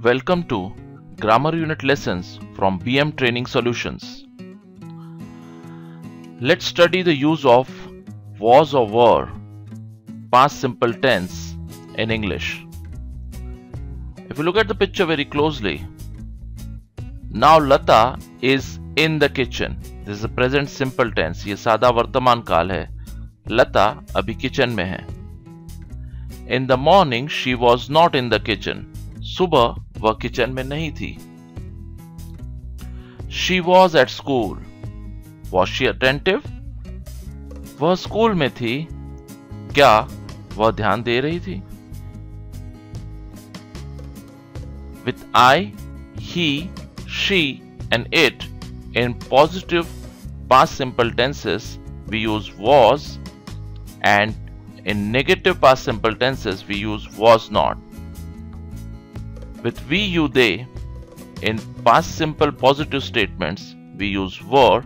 Welcome to Grammar Unit Lessons from BM Training Solutions. Let's study the use of was or were, past simple tense in English. If you look at the picture very closely, now Lata is in the kitchen. This is a present simple tense. ये सादा वर्तमान काल है. लता अभी kitchen में है. In the morning she was not in the kitchen. सुबह वह किचन में नहीं थी. She was at school. Was she attentive? वह स्कूल में थी. क्या वह ध्यान दे रही थी? With I, he, she and it in positive past simple tenses we use was, and in negative past simple tenses we use was not. With we, you, they in past simple positive statements we use were.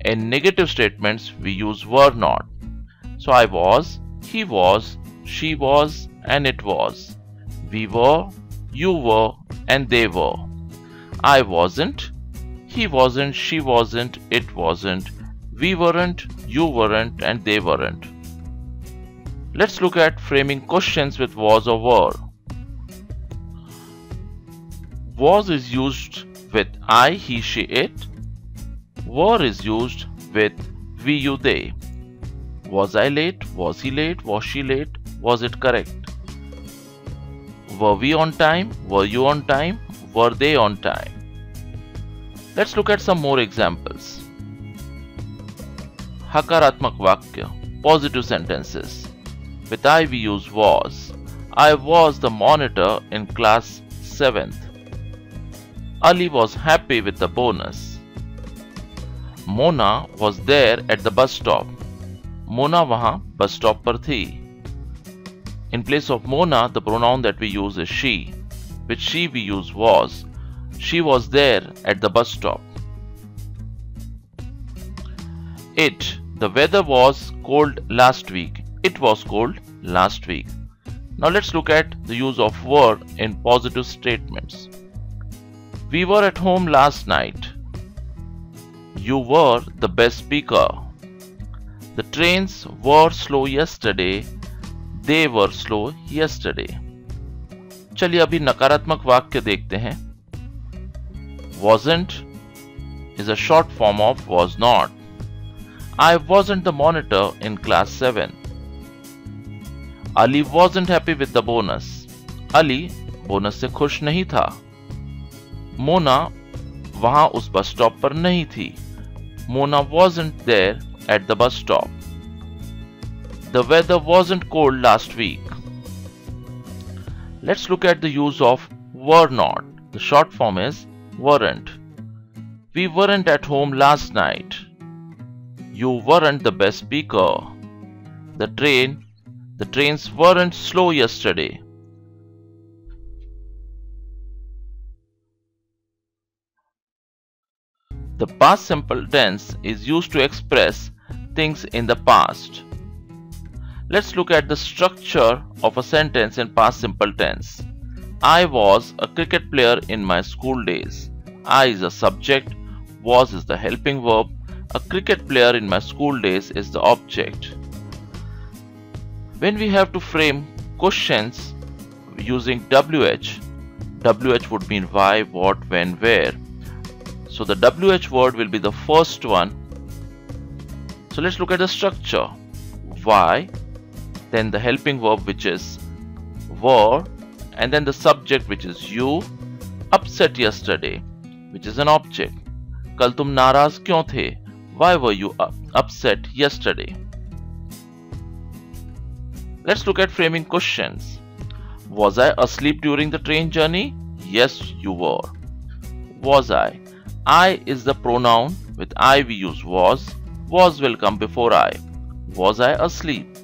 In negative statements we use were not. So I was, he was, she was and it was. We were, you were and they were. I wasn't, he wasn't, she wasn't, it wasn't. We weren't, you weren't and they weren't. Let's look at framing questions with was or were. Was is used with I, he, she, it. Were is used with we, you, they. Was I late? Was he late? Was she late? Was it correct? Were we on time? Were you on time? Were they on time? Let's look at some more examples. Hakaratmak vakya, positive sentences. With I we use was. I was the monitor in class 7th. Ali was happy with the bonus. Mona was there at the bus stop. Mona वहाँ bus stop पर थी. In place of Mona, the pronoun that we use is she. With she we use was. She was there at the bus stop. It. The weather was cold last week. It was cold last week. Now let's look at the use of were in positive statements. We were at home last night. You were the best speaker. The trains were slow yesterday. They were slow yesterday. चलिए अभी नकारात्मक वाक्य देखते हैं. Wasn't is a short form of was not. I wasn't the monitor in class 7. Ali wasn't happy with the bonus. Ali bonus से खुश नहीं था. Mona वहां उस बस स्टॉप पर नहीं थी. Mona wasn't there at the bus stop. The weather wasn't cold last week. Let's look at the use of were not. The short form is weren't. We weren't at home last night. You weren't the best speaker. The trains weren't slow yesterday. The past simple tense is used to express things in the past. Let's look at the structure of a sentence in past simple tense. I was a cricket player in my school days. I is a subject, was is the helping verb, a cricket player in my school days is the object. When we have to frame questions using WH, WH would mean why, what, when, where. So the WH word will be the first one. So let's look at the structure. Why, then the helping verb which is were, and then the subject which is you. Upset yesterday which is an object. कल तुम नाराज क्यों थे? Why were you upset yesterday? Let's look at framing questions. Was I asleep during the train journey? Yes, you were. Was I? I is the pronoun. With I we use was. Was will come before I. Was I asleep?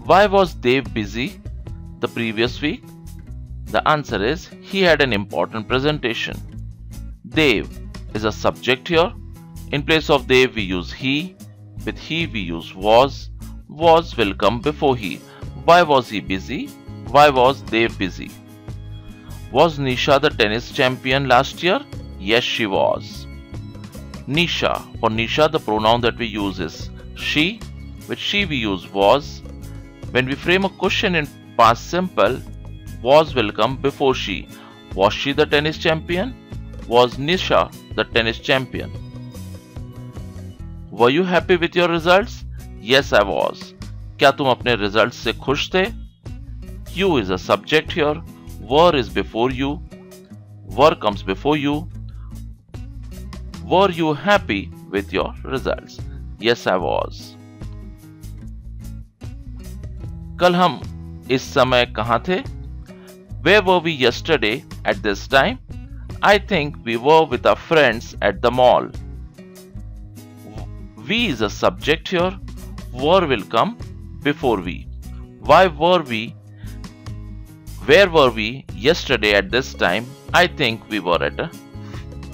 Why was Dave busy the previous week? The answer is he had an important presentation. Dave is a subject here. In place of Dave we use he. With he we use was. Was will come before he. Why was he busy? Why was Dave busy? Was Nisha the tennis champion last year? Yes, she was. Nisha. For Nisha, the pronoun that we use is she. With she we use was. When we frame a question in past simple, was will come before she. Was she the tennis champion? Was Nisha the tennis champion? Were you happy with your results? Yes, I was. क्या तुम अपने results से खुश थे? You is a subject here. Were is before you. Were comes before you. Were you happy with your results? Yes, I was. कल हम इस समय कहाँ थे? Where were we yesterday at this time? I think we were with our friends at the mall. We is a subject here. Were will come before we. Why were we? Where were we yesterday at this time? I think we were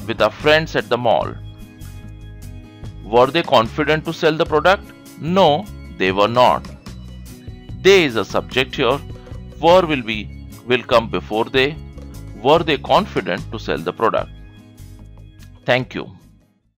with our friends at the mall. Were they confident to sell the product? No, they were not. They is a subject here. Were will come before they. Were they confident to sell the product? Thank you.